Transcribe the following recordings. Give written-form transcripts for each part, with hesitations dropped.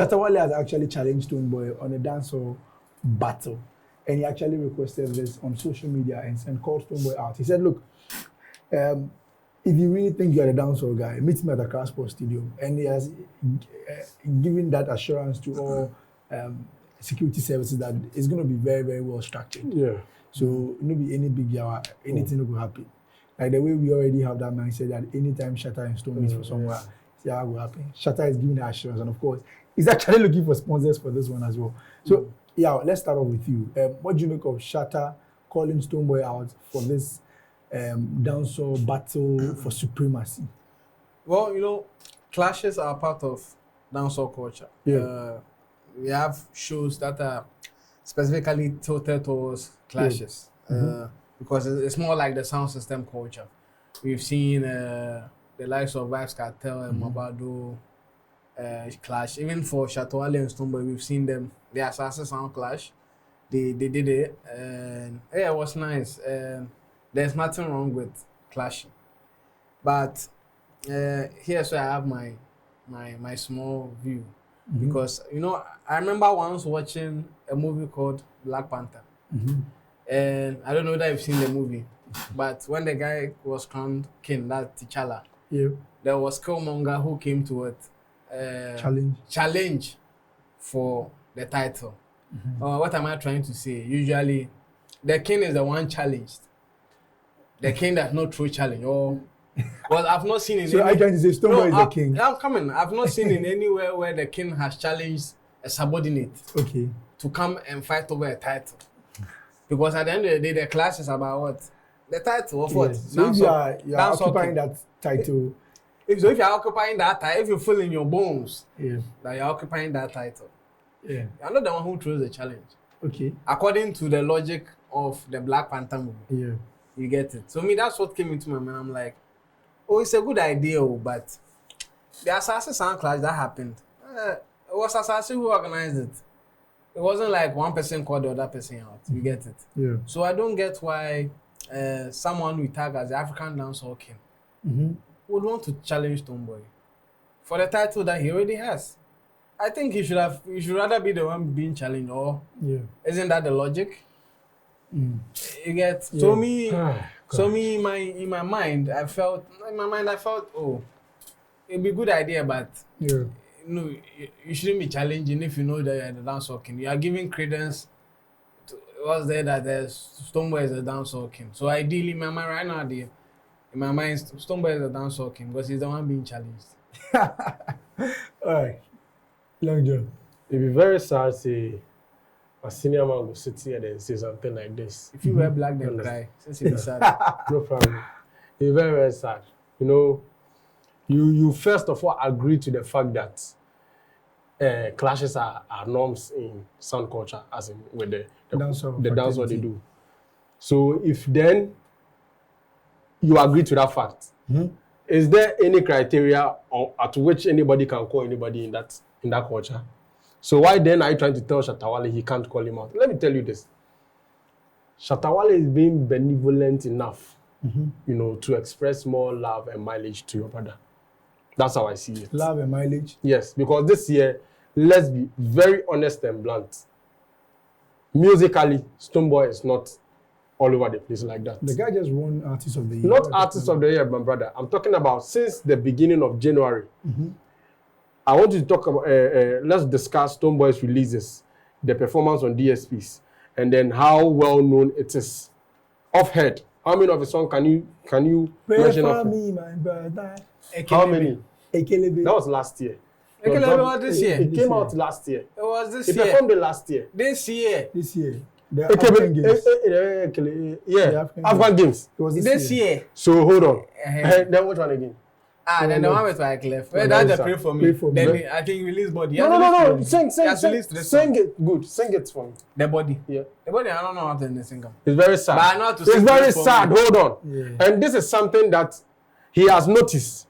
Shatta Wale has actually challenged Stonebwoy on a dancehall battle, and he actually requested this on social media and called Stonebwoy out. He said, "Look, if you really think you're a dancehall guy, meet me at the Accra Sports Stadium." And he has given that assurance to all security services that it's going to be very, very well structured. Yeah. So no be any big yawa, anything will happen. Like the way we already have that mindset that anytime Shatta and Stone meet for somewhere, yeah, will happen. Shatta is giving the assurance, and of course, he's actually looking for sponsors for this one as well. So yeah, let's start off with you. What do you make of Shatta calling Stonebwoy out for this dancehall battle for supremacy? Well, you know, clashes are part of dancehall culture. Yeah. We have shows that are specifically tilted towards clashes because it's more like the sound system culture. We've seen the likes of Vibes Cartel and Mabado clash. Even for Shatta Wale and Stonebwoy, we've seen them. The Assassin Sound clash. They did it, and yeah, it was nice. There's nothing wrong with clashing, but here's where I have my small view. Because, you know, I remember once watching a movie called Black Panther. And I don't know that you've seen the movie, but when the guy was crowned king, that T'Challa, there was Killmonger who came to it. Challenge for the title. What am I trying to say? Usually, the king is the one challenged. The king that's not true challenge. Well, I've not seen it. So I'm trying to say Stonebwoy is the king. I'm coming. I've not seen it anywhere where the king has challenged a subordinate to come and fight over a title. Because at the end of the day, the clash is about what? The title of what? So if you are occupying that title. If you're occupying that title, if you feel in your bones that you're occupying that title, you're not the one who throws the challenge. According to the logic of the Black Panther movie. You get it. So me, that's what came into my mind. I'm like, oh, it's a good idea, but the Assassin Sound clash that happened, it was Assassin who organized it. It wasn't like one person called the other person out. You get it. So I don't get why someone we tag as the African Dancehall King would want to challenge Stonebwoy for the title that he already has. I think he should rather be the one being challenged, or isn't that the logic? You get so me in my mind I felt oh, it'd be a good idea, but no, you shouldn't be challenging if you know that you're the dancehall king. You are giving credence to what's there that there's Stonebwoy is a dancehall king. So ideally, in my mind right now, in my mind, Stonebwoy is a dancehall king because he's the one being challenged. All right, Long John. It'd be very sad to a senior man will sit here and say something like this. If you wear black, then cry. Since it's sad. No problem. It's very, very sad. You know, you first of all agree to the fact that clashes are norms in sound culture, as in with the dance what they do. So if then you agree to that fact, is there any criteria at which anybody can call anybody in that culture? So why then are you trying to tell Shatta Wale he can't call him out? Let me tell you this. Shatta Wale is being benevolent enough, you know, to express more love and mileage to your brother. That's how I see it. Love and mileage? Yes, because this year, let's be very honest and blunt. Musically, Stonebwoy is not all over the place like that. The guy just won Artist of the Year. Not Artist of the Year, my brother. I'm talking about since the beginning of January. I want you to talk about, let's discuss Stonebwoy's releases, the performance on DSPs, and then how well known it is. Off head, how many of the song can you mention? Pray for me, my brother. How many? Ekelebe. That was last year. Ekelebe was this year. It came out last year. It was this year. He performed it last year. This year. The African Games. African Games. It was This year. So hold on. Then which one again? Then the one with Wyclef. Well, that's the Pray for me. Then I think release body. No. Sing it good. Sing it for me. The body. Yeah. The body, I don't know how to sing them. It's very sad. But I know how to it's sing very for sad. me. Hold on. And this is something that he has noticed.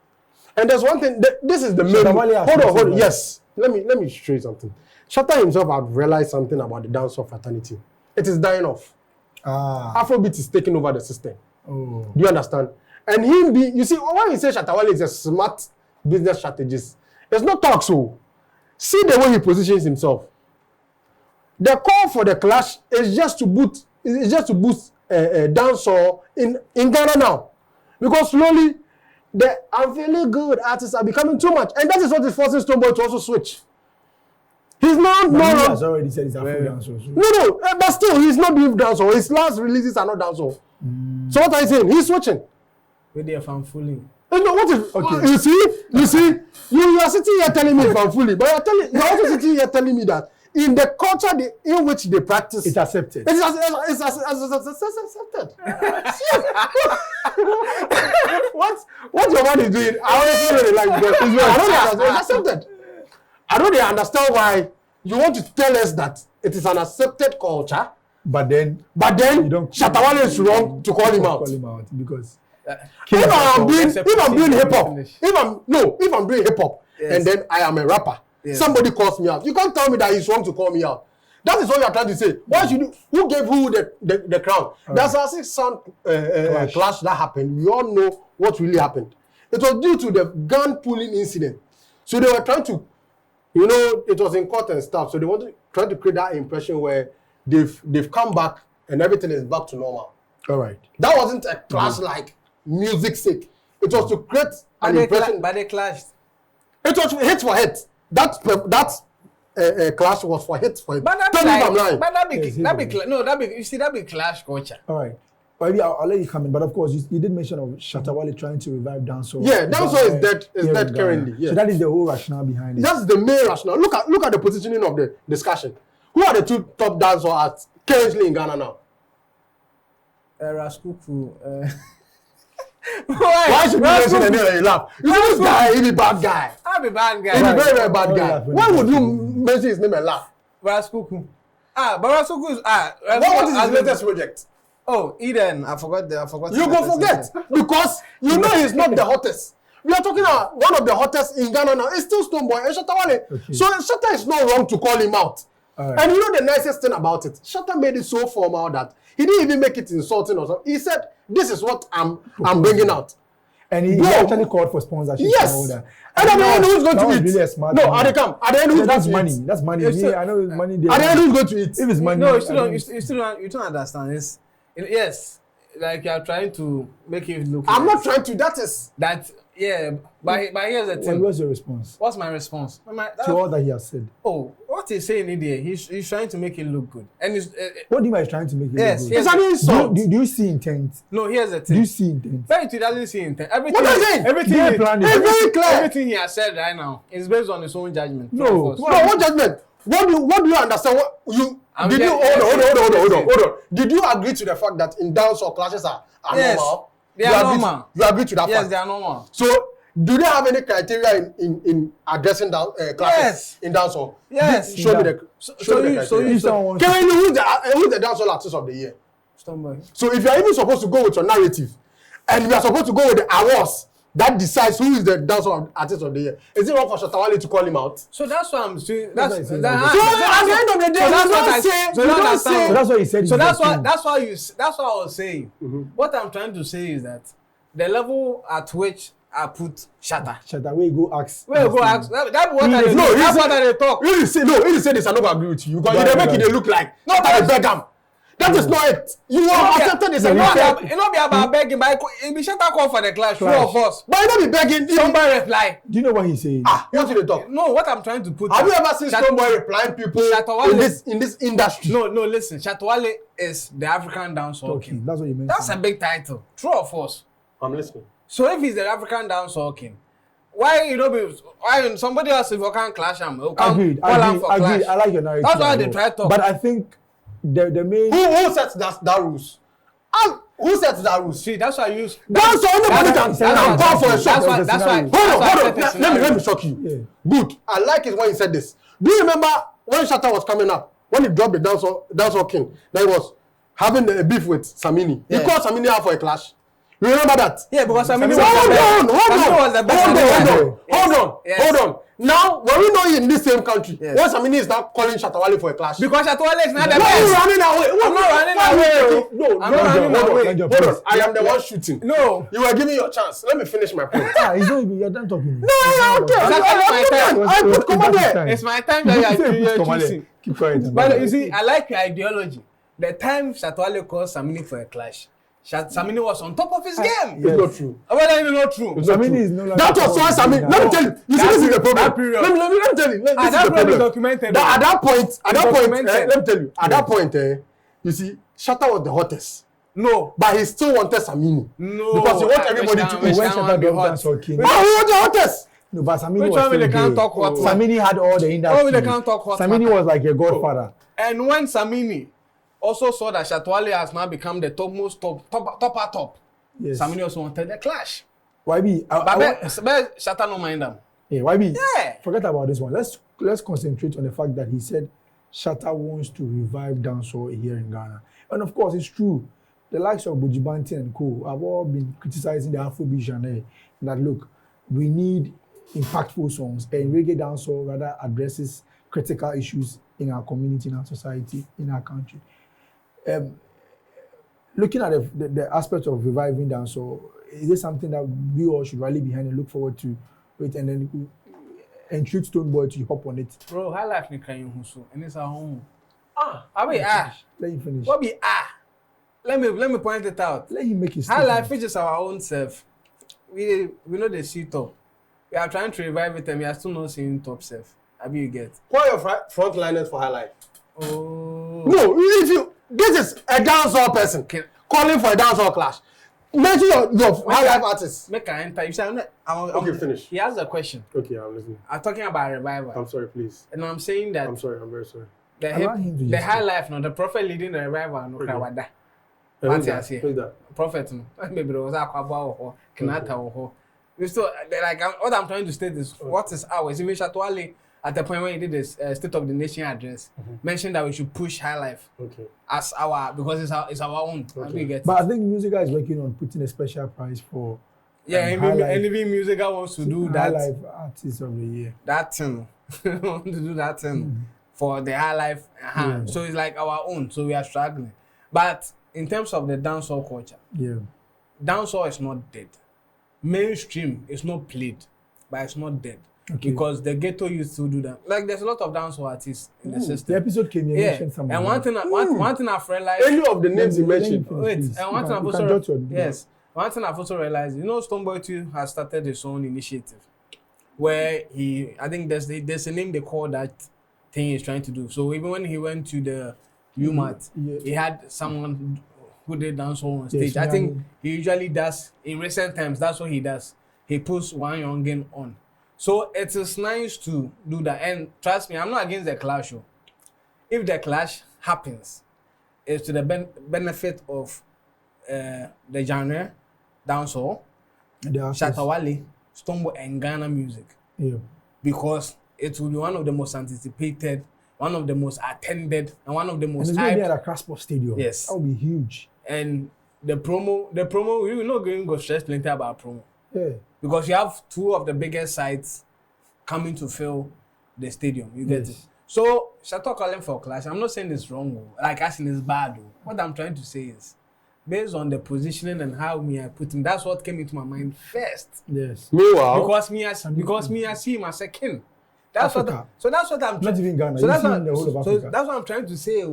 And there's one thing. This is the main. Hold on. Yes. Let me show you something. Shatta himself had realized something about the dancehall fraternity. It is dying off. Afrobeat is taking over the system. Do you understand? And you see, when we say Shatta Wale is a smart business strategist, it's not talk so. see the way he positions himself. The call for the clash is just to boost dancehall in Ghana now, because slowly the I'm feeling good artists are becoming too much, and that is what is forcing Stonebwoy to also switch. He's not. He has already said he's Afro dancehall. No, but still he's not doing dancehall. His last releases are not dancehall. So what are you saying? He's switching. With the fanfully. No, what is okay? You see, you are sitting here telling me fanfully, but you're also sitting here telling me that in the culture in which they practice, it's accepted. It's accepted. What your man is doing, I honestly really like because it's accepted. I don't really understand why you want to tell us that it is an accepted culture, but then Shatta Wale is wrong to call him out. Because if I'm doing hip hop, if I'm doing hip hop, and then I am a rapper, somebody calls me out. You can't tell me that he's wrong to call me out. That is what you are trying to say. Why should you? Who gave who the crown? There's a 6 sound clash that happened. We all know what really happened. It was due to the gun pulling incident. So they were trying to, it was in court and stuff. So they wanted to try to create that impression where they've come back and everything is back to normal. All right. That wasn't a clash like music sake. It was to create an impression. But they clashed. It was hit for hit. That clash was for hit for hit. But that be clash culture. All right. Well, I'll let you come in, but of course you did mention of Shatta Wale trying to revive dancehall. Yeah, dancehall is dead. Is dead currently. Yeah. So that is the whole rationale behind it. That's the main rationale. Look at the positioning of the discussion. Who are the 2 top dancehall artists currently in Ghana now? Raskuku. Why should you mention any of you laugh? You see this guy, he be bad guy. I be bad guy. He be very, very bad guy. Why would you mention his name and laugh? Raskuku. But Raskuku is what is his latest project? Oh, Eden. I forgot. You go forget because you know he's not the hottest. We are talking about one of the hottest in Ghana now. It's still Stonebwoy and Shatta Wale. Okay. So Shatta is not wrong to call him out. Right. And you know the nicest thing about it? Shatta made it so formal that he didn't even make it insulting or something. He said, "This is what I'm bringing out." And he actually called for sponsorship. Yes. And at the end, who's going to eat? Really a smart no, at the end, who's that's going money. to eat? That's money. I know it's money. At the end, who's going to eat? If it's money, no, you don't understand. Yes, like you are trying to make it look. I'm not trying to. That is that. Yeah, but here's the thing. What's your response? What's my response? To all that he has said. Oh, what he's saying in there, he's trying to make it look good. And what do you mean he's trying to make it look good? It's an insult. Do you see intent? No, here's the thing. Do you see intent? Very, he doesn't see intent. What does it? Everything it's very clear. Everything he has said right now is based on his own judgment. No, what judgment? What do you understand? Hold on. Did you agree to the fact that in dancehall clashes are normal? They are normal. You agree to that fact? Yes, they are normal. So, do they have any criteria in addressing classes in dancehall? Yes. Show me the criteria. Who's the dancehall artist of the year? Stonebwoy. So, if you are even supposed to go with your narrative, and we are supposed to go with the awards that decides who is the dancehall artist of the year, is it wrong for Shatta Wale to call him out? So that's what I'm saying. So at the end of the day, that's what he said. So that's what I was saying. Mm-hmm. What I'm trying to say is that the level at which I put Shatta, where you go ask. That's what they talk. He said this, I don't agree with you. Because you make it look like not a beggar. That is not it. You have accepted this. It not be about begging, but it be Shatta call for the clash. True of us. But you don't be begging. Somebody reply. Do you know what he's saying? What did they talk? No, what I'm trying to put. Have you ever seen Stonebwoy replying people in this industry? No, listen. Shatta Wale is the African Dancehall King. That's what you meant. That's a big title. True or false? I'm listening. So if he's the African Dancehall King, why somebody else if you can't clash him? Agreed. I like your narrative. That's why they try to talk. But I think the main who sets that rules? Who sets that rules? See, that's why I use. That's why nobody can call for a shot. That's why. Hold on. Let me shock you. Yeah. Good. I like it when he said this. Do you remember when Shatta was coming up? When he dropped the dancehall king, that he was having a beef with Samini. He called Samini out for a clash. You remember that? Yeah, because Samini was the best. Hold on. Now, when we know you in this same country, Yes. once Samini is now calling Shatta Wale for a clash. Because Shatta Wale is not the Why are you best. running away? I'm not running away. No, I'm not running away. Hold on. I am the one shooting. No. You were giving your chance. Let me finish my point. He's not even, you're done talking. No, okay. I put Komade there. It's my time that you're choosing. Keep quiet. But you see, I like your ideology. The time Shatta Wale called Samini for a clash, Samini was on top of his game. It's not true. Well, it's not true. Samini is no longer. That was why Samini. Let me tell you. You see, this is the problem. That period. Let me tell you. This is That the problem is problem. documented. At that point, documented. let me tell you. At that point, you see, Shatta was the hottest. No. But he still wanted Samini. No. Because he wants everybody to When win. Shatta Dancehall King. Oh, he was the hottest. No, but Samini Which was one will still they can't there. talk what? Samini had all the industry. Oh, they can't talk what? Samini was like a godfather. And when Samini also saw that Shatta Wale has now become the top, Yes. Samini also wanted the clash. YB, But Shatta no mind them. yeah, YB. Yeah. Forget about this one. Let's concentrate on the fact that he said Shatta wants to revive dancehall here in Ghana. And of course, it's true. The likes of Buju Banton and co have all been criticizing the Afrobeat genre. That look, we need impactful songs, and reggae dancehall rather addresses critical issues in our community, in our society, in our country. Looking at the aspect of reviving dancehall, is this something that we all should rally behind and look forward to, and then entreat Stonebwoy to hop on it? Bro, how life ni crying husu, and it's our home. Let him finish. What be Let me point it out. Let him make his How statement. life is just our own self. We know the see top. We are trying to revive it, and we are still not seeing top self. How do you get? Who are your frontliners for High Life? Oh. No, if you this is a dancehall person calling for a dancehall clash. Mention your High Life artists. Make an enter. You say Okay, finish. He has a question. Okay, I'm listening. I'm talking about revival. I'm sorry, please. And I'm saying that I'm sorry. I'm very sorry. Allow him to the just High speak. Life, no, the prophet leading the revival, no, Okay. Krawada. Who's What's that? Who's that? Prophet, no. Maybe there was Akwaba or Kenata or so, like, what I'm trying to state is what is ours. Even Shatta Wale, at the point when he did this State of the Nation address, mentioned that we should push High Life as our, because it's our own. Okay. But I think Musica is working on putting a special prize for even Musica wants to do High that. Life Artist of the Year. That thing. Want to do that thing for the High Life. Yeah. So it's like our own. So we are struggling. But in terms of the dancehall culture, dancehall is not dead. Mainstream is not played, but it's not dead. Okay. Because the ghetto used to do that. Like there's a lot of dancehall artists in the system. The episode came here, mentioned some. And one thing I've realized. Any of the names you mentioned. Wait, Please. and one thing I've You also can jot your- yes, one thing I've also realized, Stonebwoy too has started his own initiative, where I think there's a name they call that thing he's trying to do. So even when he went to the UMAT, he had someone who did dancehall on stage. Yes, I think he usually does in recent times. That's what he does. He puts one youngin on. So it is nice to do that. And trust me, I'm not against the clash. If the clash happens, it's to the benefit of the genre, dancehall, Shatta Wale, Stonebwoy, and Ghana music. Yeah. Because it will be one of the most anticipated, one of the most attended, and one of the And most it's going to be hyped. at a Crossport Stadium. Yes. That would be huge. And the promo, we will not going to go stress plenty about promo. Yeah. Because you have two of the biggest sites coming to fill the stadium. You get it? So, Shatta calling for clash. I'm not saying it's wrong, like asking it's bad. What I'm trying to say is, based on the positioning and how I put him, that's what came into my mind first. Yes. Meanwhile, Because I see him as a king. Africa. That's what I'm Not even Ghana. So You that's see what, in the whole of so Africa. that's what I'm trying to say.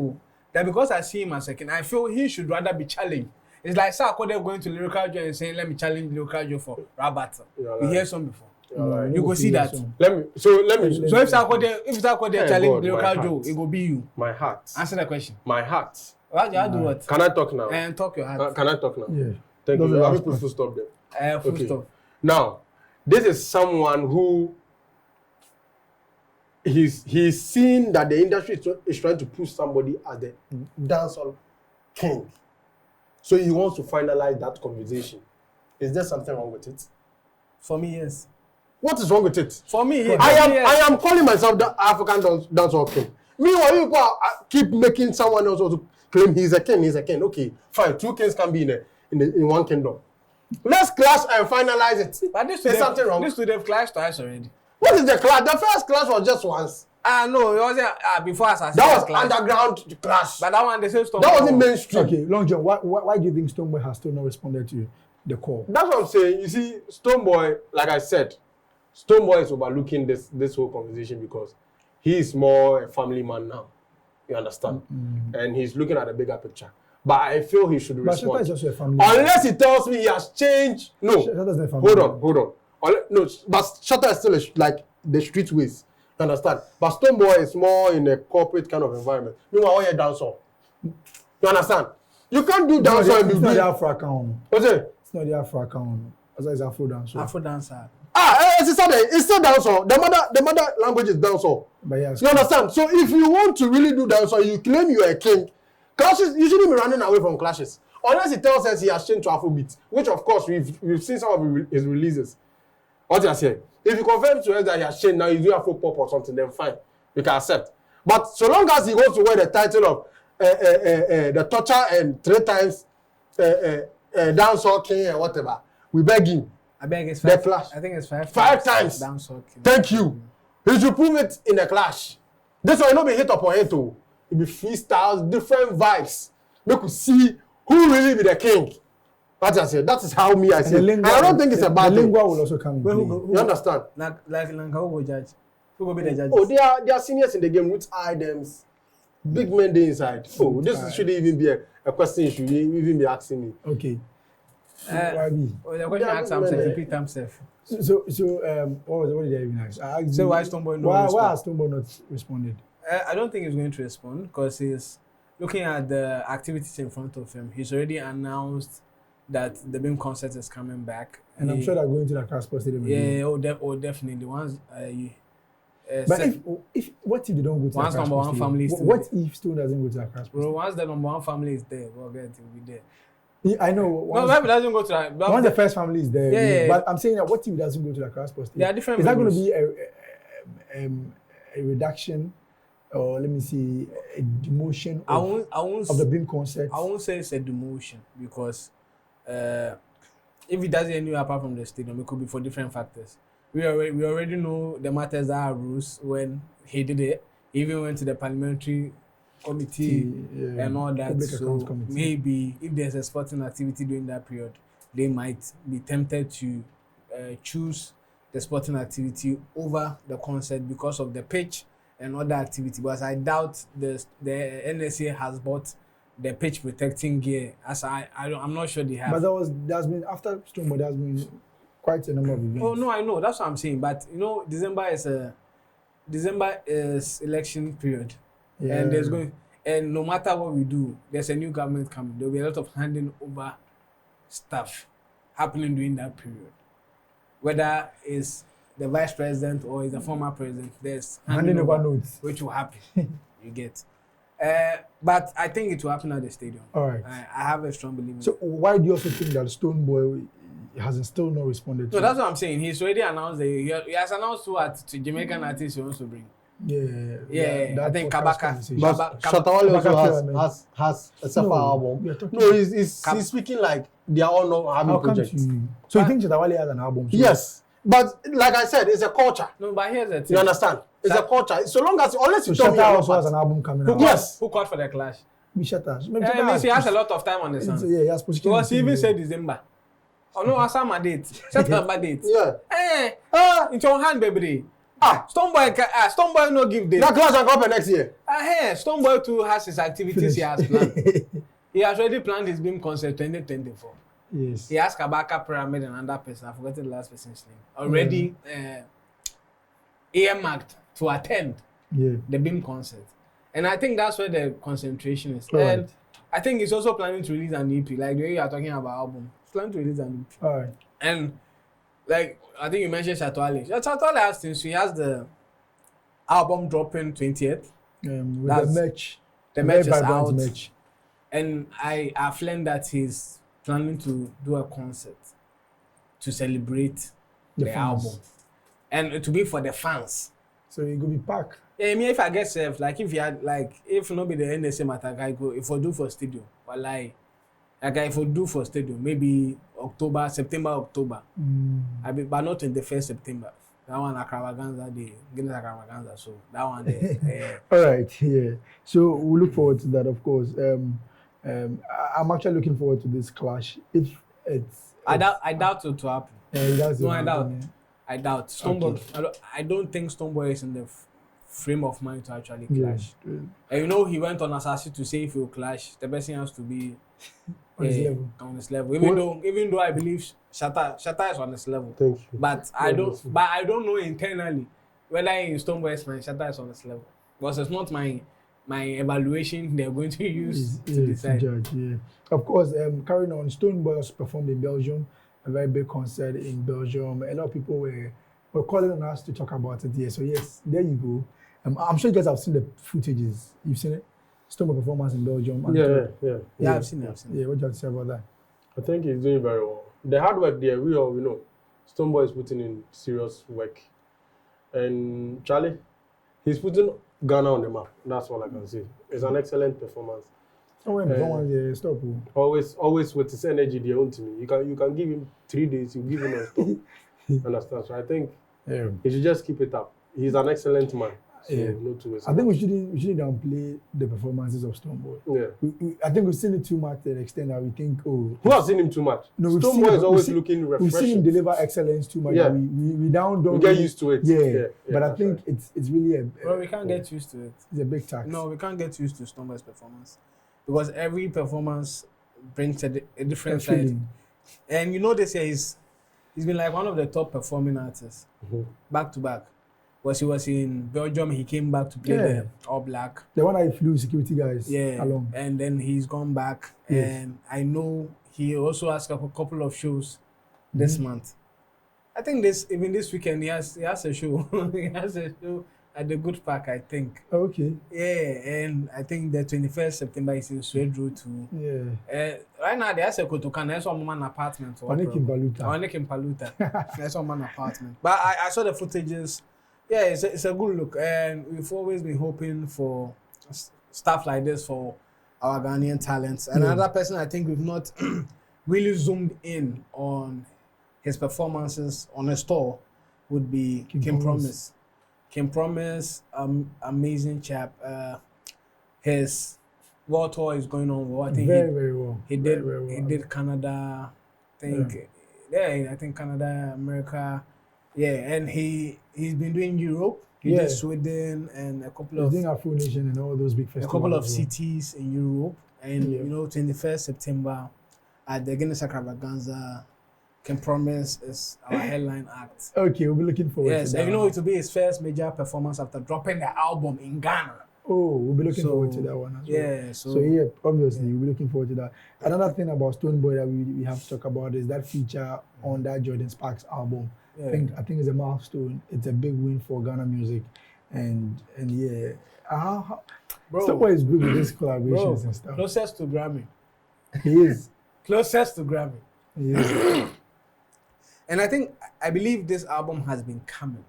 That because I see him as a king, I feel he should rather be challenged. It's like Sarkodie going to Lyrical Joe and saying, "Let me challenge Lyrical Joe for rap battle." You hear some before. right. You go see that. let me. So if Sarkodie challenge God, Lyrical my Joe, heart. it will be you. My heart. Answer the question. My heart. You do what? Can I talk now? And talk your heart. Can I talk now? Yeah. Thank Those you. are I last will put full stop there. Full Okay. stop. Now, this is someone who he's seen that the industry is trying to push somebody as the dancehall king. So he wants to finalize that conversation. Is there something wrong with it? For me, yes. What is wrong with it? For me, I am calling myself the African dancehall king. Meanwhile, you keep making someone else also claim he's a king. He's a king. Okay, fine. Two kings can be in one kingdom. Let's clash and finalize it. But this There's something wrong. This would have clashed twice already. What is the clash? The first clash was just once. No, it wasn't before Assassin. That was clash. underground clash. But that one, they say Stonebwoy. That wasn't mainstream. Okay, Long John, why do you think Stonebwoy has still not responded to the call? That's what I'm saying. You see, Stonebwoy, like I said, Stonebwoy is overlooking this whole conversation because he is more a family man now. You understand? And he's looking at the bigger picture. But I feel he should respond. But Shatta is also a family Unless he tells me he has changed. No. Shatta's not a family Hold on. No, but Shatta is still like the street ways. You understand? But Stonebwoy is more in a corporate kind of environment. Meanwhile, all your dancehall. You understand? You can't do dancehall and be It's not the Afro account. What's it? It's not the Afro account. It's Afro dancehall. Afro dancer. It's still dancehall. The mother language is dancehall. But yes, You understand? So if you want to really do dancehall, you claim you are a king. Clashes, you shouldn't be running away from clashes. Unless he tells us he has changed to Afrobeat, which of course we've seen some of his releases. What you are saying? If you confirm to us that he has changed, now he's doing Afro pop or something, then fine, we can accept. But so long as he goes to wear the title of the torture and 3 times dancehall king and whatever, we beg him. I beg it's 5. Clash. I think it's 5 times. Dancehall king. Thank you. He should prove it in a clash. This one will not be hit upon it too. It will be freestyles, different vibes. Make we see who really be the king. That's what I said. That is how me I see it. And I don't think it's a bad thing. The thing. lingua will also come in play. You understand? Like who go judge? Who go be the judge? Oh, they are seniors in the game with items. Big men they inside. Oh, this shouldn't even be a question you should even be asking me. Okay. The question asked himself, repeat himself. So what did I even ask? I asked So why Stonebwoy why has Stonebwoy not responded? I don't think he's going to respond because he's looking at the activities in front of him. He's already announced that the BIM concert is coming back. And I'm sure they're going to the Casper Stadium. Yeah, definitely. Once, but if what if they don't go to once the number one Stadium? family is What if Stone doesn't go to the Casper? Bro, once the number one family is there, we'll get it will be there. I know. No, maybe doesn't go to that. Once the first family is there, Yeah. but I'm saying that what if it doesn't go to the Casper Stadium? There are different. Is that going to be a reduction, or let me see, a demotion of the BIM concert? I won't say it's a demotion because if it doesn't anywhere apart from the stadium, it could be for different factors. We already know the matters that arose when he did it. He even went to the parliamentary committee and all that. So maybe if there's a sporting activity during that period, they might be tempted to choose the sporting activity over the concert because of the pitch and other activity. But I doubt the NSA has bought the pitch protecting gear. As I'm not sure they have. But there's been after Stonebwoy, there's been quite a number of events. Oh no, I know. That's what I'm saying. But you know, December is election period. Yeah. And no matter what we do, there's a new government coming. There'll be a lot of handing over stuff happening during that period. Whether it's the vice president or is the former president, there's handing over notes, which will happen. You get. But I think it will happen at the stadium. All right. I have a strong belief. So why do you also think that Stonebwoy hasn't still not responded? No, that's what I'm saying. He's already announced. He has announced to Jamaican artists he wants to bring. Yeah. I think Kabaka. But Shatta Wale also has a separate album. No, he's speaking like they are all not having projects. So you think Shatta Wale has an album? So yes. But like I said, it's a culture. No, but here's the thing. You understand? It's a culture. So long as unless you tell me Shatta also has an album coming out. Yes. Who called for the clash? Shatta. He has a lot of time on the sun. Yeah, he has positioned. Because he even said December. Oh no, I saw my date. September date. Yeah. It's your hand, baby. Stonebwoy no give date. That clash will come next year. Stonebwoy too has his activities he has planned. He has already planned his BIM concert 2024. Yes. He has Kabaka Pyramid and another person. I forgot the last person's name. Already earmarked to attend the BIM concert. And I think that's where the concentration is. Right. And I think he's also planning to release an EP. Like the way you are talking about album. He's planning to release an EP. All right. And like I think you mentioned Shatta Wale. Shatta Wale has things. He has the album dropping 20th. With the merch. The merch is out. Merch. And I've learned that he's planning to do a concert to celebrate the album. And it will be for the fans. So it could be packed. Yeah, I mean, if I get safe, like if you had, like, if not be the NSA matter, I go, if I do for stadium, but like if I do for stadium, maybe September, October. But not 21st September. That one extravaganza day, Guinness extravaganza. So that one there. All right, yeah. So we look forward to that, of course. I'm actually looking forward to this clash. If I doubt it to happen. No, I doubt. I doubt. Stonebwoy. Okay. I don't think Stonebwoy is in the frame of mind to actually clash. Yeah. And you know, he went on Assassin to say if he will clash, the person has to be on his level. On his level. Even though I believe Shatta is on his level. Thank you. But I don't know internally whether in Stonebwoy's mind Shatta is on his level. Because it's not my evaluation they're going to use to decide. To judge, yeah. Of course, carrying on, Stonebwoy was performed in Belgium, a very big concert in Belgium. A lot of people were calling on us to talk about it here. So yes, there you go. I'm sure you guys have seen the footages. You've seen it? Stonebwoy performance in Belgium. Yeah, I've seen it. Yeah, what do you have to say about that? I think he's doing very well. The hard work there, we all know. Stonebwoy is putting in serious work. And Charlie, he's putting Ghana on the map. That's all I can say. It's an excellent performance. Stop. Always with his energy, their own to me. You can give him 3 days, you give him a stop. Understand? So I think he should just keep it up. He's an excellent man. So no two ways. I think we shouldn't downplay the performances of Stonebwoy. Yeah. I think we've seen it too much to the extent that we think, who has seen him too much? No, Stonebwoy is always looking refreshing. We've seen him deliver excellence too much. Yeah. We don't get used to it. Yeah. But I think it's really well, we can't get used to it. It's a big tax. No, we can't get used to Stonebwoy's performance because every performance brings a different side. And you know, this year he's been like one of the top performing artists back to back. Because he was in Belgium, he came back to play the All Black. The one I flew security guys along. And then he's gone back. Yes. And I know he also has a couple of shows this month. I think even this weekend he has a show. He has a show at the Good Park, I think. Okay. Yeah, and I think the 21st September is in Swedru too. Yeah. Right now there's a Kotokan, there's one apartment. Onik in Paluta. There's one apartment. But I saw the footages. Yeah, it's a good look, and we've always been hoping for stuff like this for our Ghanaian talents. And another person I think we've not really zoomed in on his performances on a store would be Kim Promise. Kim Promise, amazing chap. His world tour is going on well. I think very well. He did Canada, I think Canada, America. Yeah, and he's been doing Europe. He did Sweden and a couple of... He's doing Afro Nation and all those big festivals. A couple of cities in Europe. And, 21st September at the Guinness Extravaganza, Kim Promise is our headline act. Okay, we'll be looking forward to that. Yes, and it will be his first major performance after dropping the album in Ghana. Oh, we'll be looking forward to that one as well. Yeah, so obviously, we'll be looking forward to that. Another thing about Stonebwoy that we have to talk about is that feature on that Jordan Sparks album. I think it's a milestone. It's a big win for Ghana music, and Stonebwoy is good with these collaborations and stuff. Closest to Grammy. He is. Closest to Grammy. He is. And I believe this album has been coming.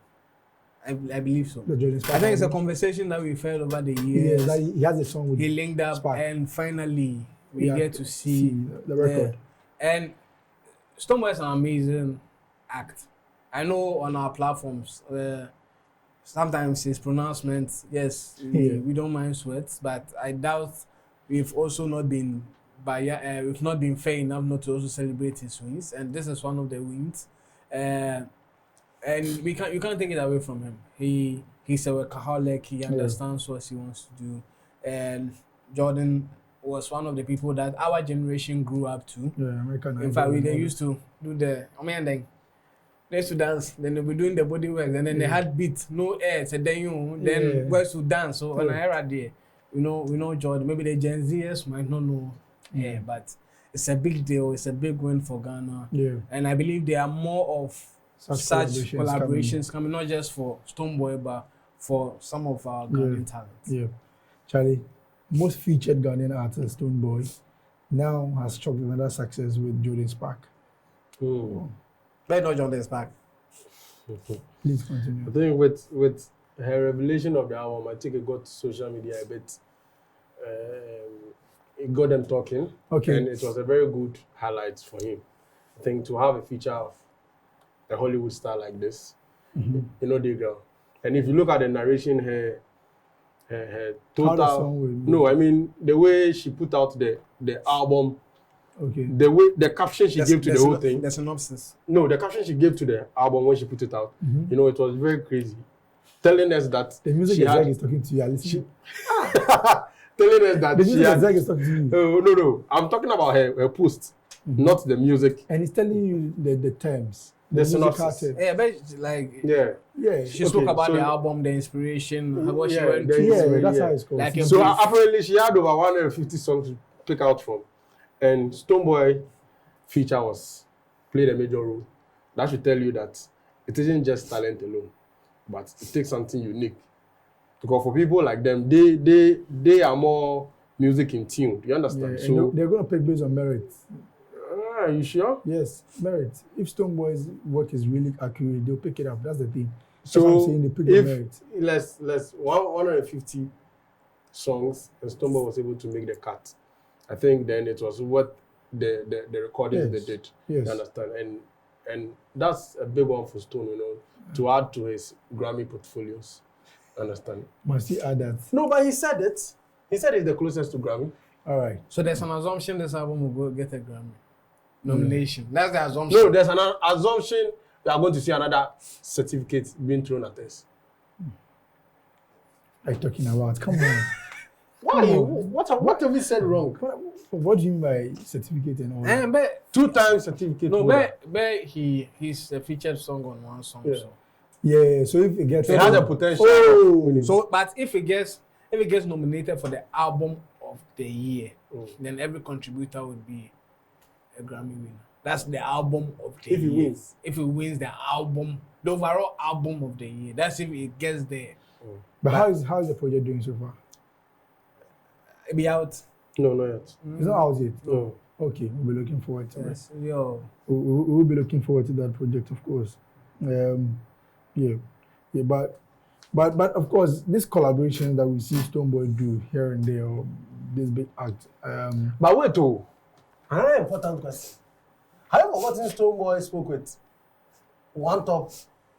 I believe so. The Jordan Sparks I think it's a conversation that we've heard over the years. Yeah, he has a song with he linked up, Spark. and finally we get to see the record. And Stonebwoy is an amazing act. I know on our platforms, sometimes his pronouncements, we don't mind sweats, but I doubt we've also not been we've not been fair enough not to also celebrate his wins, and this is one of the wins. And you can't take it away from him. He's a workaholic. He understands what he wants to do, and Jordan was one of the people that our generation grew up to. Yeah, American. In fact, they used to do they used to dance, then they were doing the body work, and then they had beat, no air, so then boys would dance. So on an era there, we know Jordan. Maybe the Gen Zers might not know, but it's a big deal. It's a big win for Ghana. Yeah. And I believe there are more of such collaborations coming, not just for Stonebwoy, but for some of our Ghanaian talents. Yeah. Charlie, most featured Ghanaian artist, Stonebwoy, now has chalked another success with Jordan Spark. Let not Jordan Spark. Please continue. I think with her revelation of the album, I think it got social media a bit. It got them talking. Okay. And it was a very good highlight for him. I think to have a feature of a Hollywood star like this, You know the girl. And if you look at the narration, her total. No, I mean the way she put out the album. Okay. The way the caption she gave to the whole thing. The synopsis. No, the caption she gave to the album when she put it out. You know, it was very crazy, telling us that the music exec is talking to you. Listen. Telling us that the music exec is talking to you. No. I'm talking about her post, not the music. And it's telling you the terms. The synopsis. Yeah, but like she spoke about the album, the inspiration, what she went through. Yeah, that's how it's called. Like so apparently she had over 150 songs to pick out from, and Stonebwoy feature played a major role. That should tell you that it isn't just talent alone, but it takes something unique. Because for people like them, they are more music in tune. Do you understand? Yeah, so they're going to pick based on merit. Are you sure? Yes, merit. If Stonebwoy's work is really accurate, they'll pick it up. That's the thing. That's what I'm saying, they pick the merit. Let's 150 songs, and Stonebwoy was able to make the cut. I think then it was what the recordings they did. Yes. You understand? And that's a big one for Stone, you know, to add to his Grammy portfolios. Understand? Must he add that? No, but he said it. He said it's the closest to Grammy. All right. So there's an assumption this album will go get a Grammy nomination. That's the assumption. No, there's an assumption we are going to see another certificate being thrown at us. What are you talking about? Come on. Why? What have we said wrong? What do you mean by certificate and all that? But 2 times certificate. No, but he's a featured song on one song. Yeah. So. Yeah, so if it gets... It has a potential. So, but if it gets nominated for the album of the year, then every contributor would be a Grammy winner. That's the album of the year. If he wins. If it wins the album, the overall album of the year. That's if it gets there. But how is the project doing so far? It'll be out. No, not yet. It's not out yet? No. Okay, we'll be looking forward to it. Yo. We'll be looking forward to that project, of course. But of course, this collaboration that we see Stonebwoy do here and there, or this big act. But wait, another important question. Have you forgotten Stonebwoy spoke with one top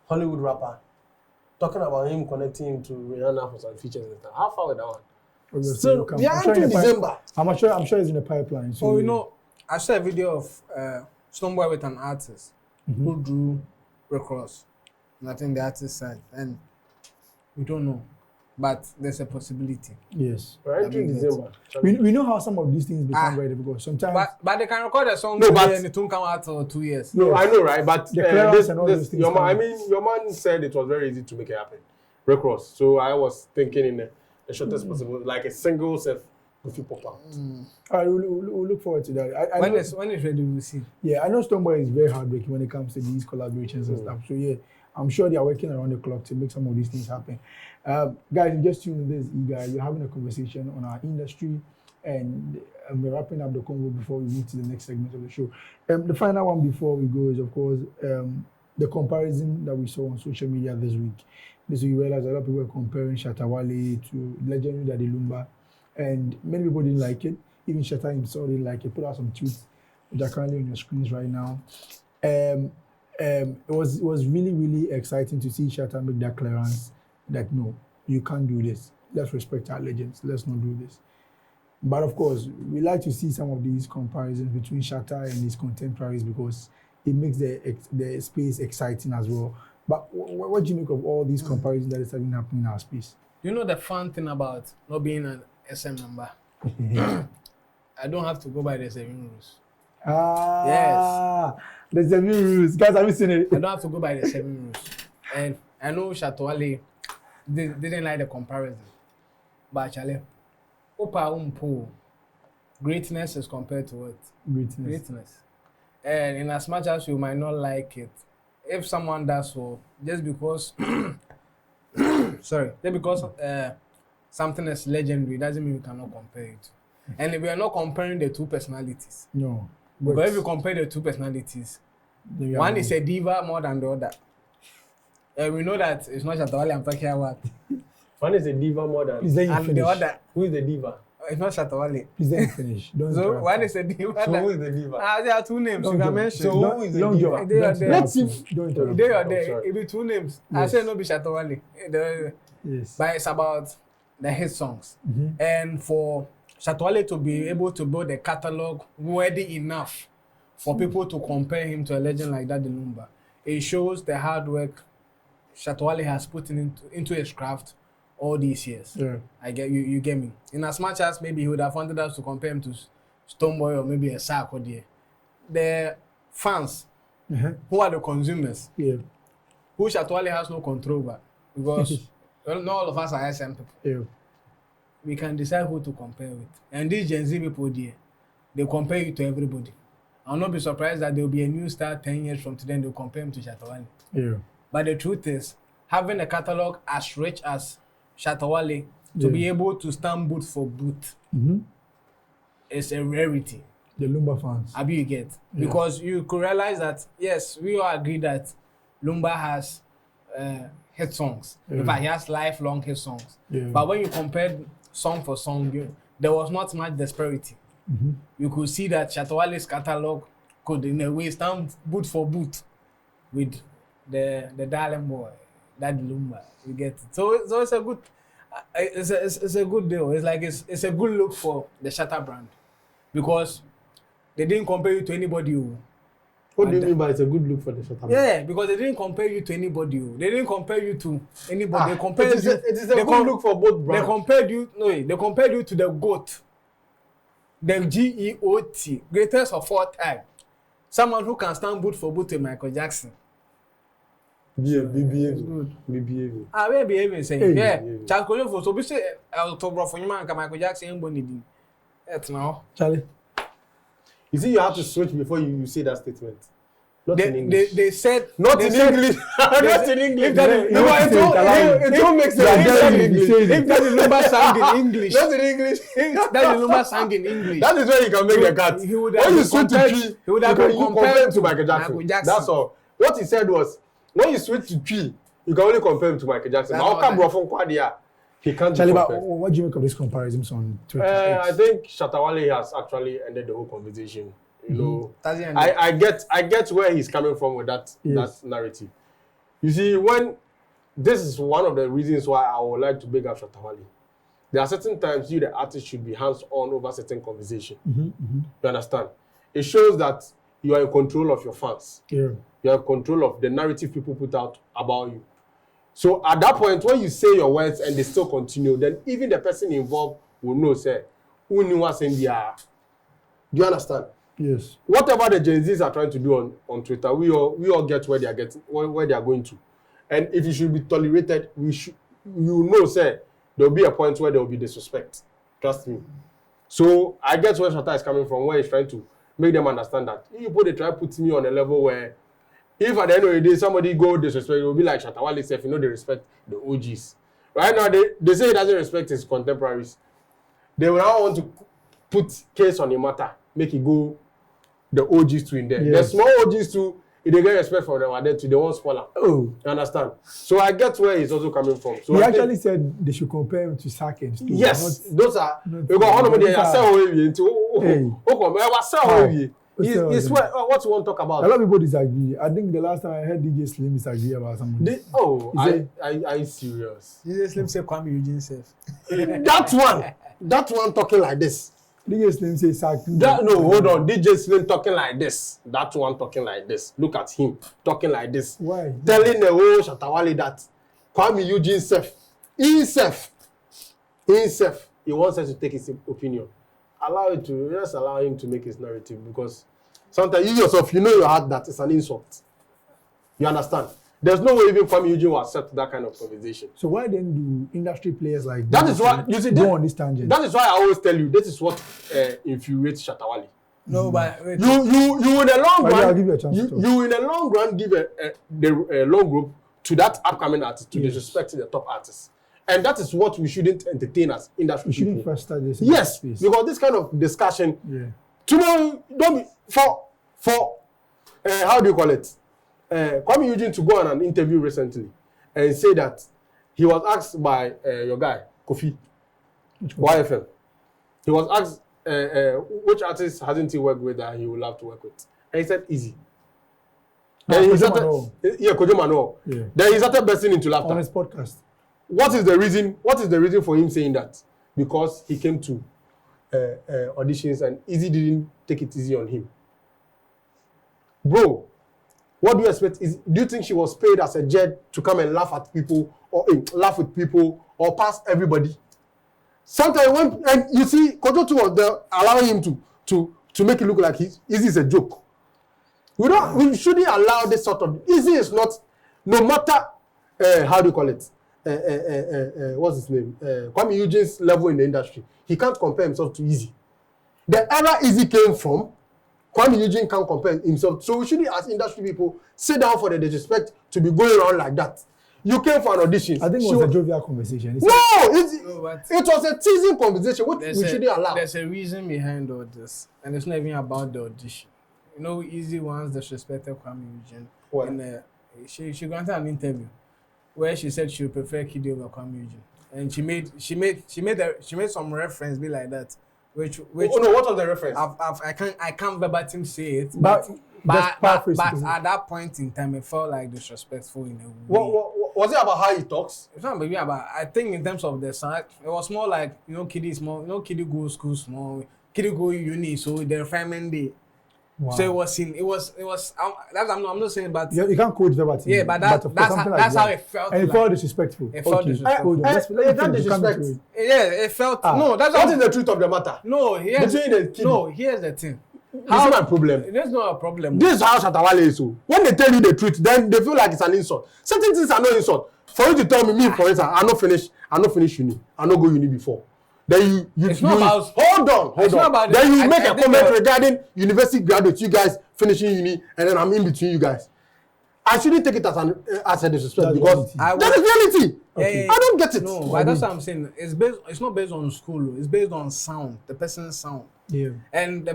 Hollywood rapper, talking about him connecting him to Rihanna for some features and stuff? How far with that one? Still, we are until December. I'm sure it's in the pipeline. So you know, I saw a video of Stonebwoy with an artist who drew Red Cross. And I think the artist side, and we don't know, but there's a possibility. Yes. Right until December. We know how some of these things become very difficult. Sometimes, but they can record a song and it won't come out for 2 years. No, I know, right? But the clearance and all those things. Your man said it was very easy to make it happen. Red Cross. So I was thinking in the shortest possible, like a single self goofy pop out. All right, we'll look forward to that. When it's ready, we'll see. Yeah, I know Stonebwoy is very hardworking when it comes to these collaborations and stuff. So yeah, I'm sure they are working around the clock to make some of these things happen. Guys, you just tuned in this, guys. We're having a conversation on our industry, and we're wrapping up the convo before we move to the next segment of the show. The final one before we go is, of course, the comparison that we saw on social media this week. This week, we realized a lot of people were comparing Shatta Wale to legendary Daddy Lumba, and many people didn't like it. Even Shatta himself didn't like it. Put out some tweets, which are currently on your screens right now. It was really, really exciting to see Shatta make that clearance that no, you can't do this. Let's respect our legends. Let's not do this. But of course, we like to see some of these comparisons between Shatta and his contemporaries because it makes the space exciting as well. But what do you make of all these comparisons that is having happening in our space? You know the fun thing about not being an SM member? I don't have to go by the 7 rules. Yes. The 7 rules. Guys, have you seen it? I don't have to go by the 7 rules. And I know Shatta Wale didn't like the comparison. But actually, greatness is compared to what? Greatness. And in as much as you might not like it, if someone does so, just because something is legendary doesn't mean we cannot compare it. And we are not comparing the two personalities. No. But if you compare the two personalities, one is a diva more than the other. And we know that it's not Shatta Wale I'm talking about. One is a diva more than and the other. Who is the diva? it's not Shatta Wale. Please don't finish. Don't So interrupt. why they said diva? So who is the diva? There are two names. Don't You can jump. mention. So who is the Don't diva? jump. They are Don't there. interrupt Let's see. me. Don't interrupt. They are I'm there. sorry. It be two names. I Yes. say no be Shatta Wale. Yes. But it's about the hit songs. Mm-hmm. And for Shatta Wale to be able to build a catalog worthy enough for people to compare him to a legend like that, the Lumba, it shows the hard work Shatta Wale has put into his craft all these years. Yeah. I get you. You get me. In as much as maybe he would have wanted us to compare him to Stonebwoy or maybe a Sack or the fans who are the consumers, Yeah. who Shatta Wale has no control over, because not all of us are SM people. Yeah. We can decide who to compare with. And these Gen Z people there, they compare you to everybody. I'll not be surprised that there will be a new star 10 years from today and they'll compare him to Shatta Wale. Yeah. But the truth is, having a catalog as rich as Shatta Wale to be able to stand boot for boot is a rarity. The Lumba fans. Abi you get? Yeah. Because you could realize that, yes, we all agree that Lumba has hit songs. In fact, he has lifelong hit songs. Yeah. But when you compared song for song, there was not much disparity. You could see that Shatta Wale's catalog could, in a way, stand boot for boot with the Darling Boy, that Lumba. You get it? So it's a good, it's a good deal. It's like it's a good look for the Shatta brand, because they didn't compare you to anybody. What do you mean by it's a good look for the Shatta? Yeah, because they didn't compare you to anybody. They didn't compare you to anybody. They compared it you. is a good look for both brands. They compared you to the GOAT, the GEOT, greatest of all time. Someone who can stand boot for boot with Michael Jackson. BBA. We behaving saying, yeah. Charles Collier for so we say October for you man, Michael Jackson ain't bonny. That's now. Charlie. You see, you have to switch before you say that statement. Not in English. They said Not in English. Not in English. It don't make sense. If Daddy Lumba sang in English, Not in English. if Daddy Lumba sang in English, That is where you can make the cut. He would have When you been switch to compared- P, he would have been you compare him to Michael Jackson. That's all. What he said was, when you switch to P, you can only compare him to Michael Jackson. That's How what come I- bro from Kwadia? He can't Charlie, be but compared. what do you make of these comparisons on Twitter? I think Shatta Wale has actually ended the whole conversation. You know, That's the end. I get where he's coming from with that narrative. You see, when this is one of the reasons why I would like to big up Shatta Wale. There are certain times you, the artist, should be hands-on over certain conversation. You understand? It shows that you are in control of your fans. Yeah. You are in control of the narrative people put out about you. So at that point, when you say your words and they still continue, then even the person involved will know, say, who knew what's in there. Do you understand? Yes. Whatever the Gen Zs are trying to do on Twitter, we all get where they are getting, where they are going to. And if it should be tolerated, you know, say, there will be a point where there will be disrespect. Trust me. So I get where Shatta is coming from, where he's trying to make them understand that people, they try to put me on a level where if at the end of the day somebody go disrespect, it will be like Shatta Wale self, they respect the OGs. Right now, they say he doesn't respect his contemporaries. They will now want to put case on the matter, make it go the OGs too in there. Yes. The small OGs too, if they get respect from them, they won't spoil. Oh. You understand? So I get where he's also coming from. So He I actually said they should compare him to Sack and Stu. yes, those are. not- We got one of them. not- It's what you want to talk A about. lot of people disagree. I think the last time I heard DJ Slim disagree about something. Are you serious? Jesus Slim say Kwame Eugene self. That one talking like this. DJ Slim say Sack. Hold on. DJ Slim talking like this. That one talking like this. Look at him talking like this. Why? Telling the whole Shatta Wale that Kwame Eugene self, he wants us to take his opinion. Just allow him to make his narrative, because sometimes you yourself, you know your heart that it's an insult. You understand? There's no way even Kwame Eugene will accept that kind of conversation. So why then do industry players like That is why you see go on this tangent? That is why I always tell you this is what infuriates Shatta Wale. No, but wait. You in the long But run, I'll give you a chance to talk. you in the long run give the long group to that upcoming artist to disrespect the top artist, and that is what we shouldn't entertain as industry We shouldn't people. first start this. Yes, space. because this kind of discussion tomorrow don't be for how do you call it? Kwame Eugene to go on an interview recently and say that he was asked by your guy Kofi YFM He was asked, which artist hasn't he worked with that he would love to work with? And he said, Easy. Then he started, Kojo Manuel. Yeah. Then he started bursting into laughter. On his podcast. What is the reason for him saying that? Because he came to auditions and Easy didn't take it easy on him. Bro, what do you expect? Do you think she was paid as a judge to come and laugh at people or laugh with people or pass everybody? Sometimes when you see Kojo too was there allowing him to make it look like Easy is a joke. We shouldn't allow this sort of Easy is not, no matter how do you call it? What's his name? Kwame Eugene's level in the industry. He can't compare himself to Easy. The era Easy came from, Kwame Eugene can't compare himself. So we shouldn't, as industry people, sit down for the disrespect to be going around like that. You came for an audition. I think it was a jovial conversation. It was a teasing conversation. What we shouldn't allow. There's a reason behind all this, and it's not even about the audition. You know, Easy once disrespected Kwame Eugene. And she granted an interview where she said she would prefer Kidi over Kwame Eugene, and she made some reference be like that. Which what was the reference? I can't verbatim say it, but at that point in time, it felt like disrespectful in a way. What was it about how he talks? It's not maybe about. I think in terms of the side, it was more like Kidi is more. Kidi go school small, Kidi go uni, so the refinement day. Wow. So it was. I'm not saying, but you can't quote verbatim. Yeah, but that's how it felt. And it felt disrespectful. It felt disrespectful. That disrespect. Yeah, it felt. No, that's what is the truth of the matter. No, here's the thing. How is my problem? There's not a problem. This is how Shatta Wale is. So when they tell you the truth, then they feel like it's an insult. Certain things are no insult. For you to tell me, for instance, I not finish uni. I not go uni before. Then hold on. Then you make a comment regarding university graduates, you guys finishing uni, and then I'm in between you guys. I shouldn't take it as a disrespect because that is reality. Okay. I don't get it. No, but that's what I'm saying. It's not based on school. It's based on sound, the person's sound. Yeah. And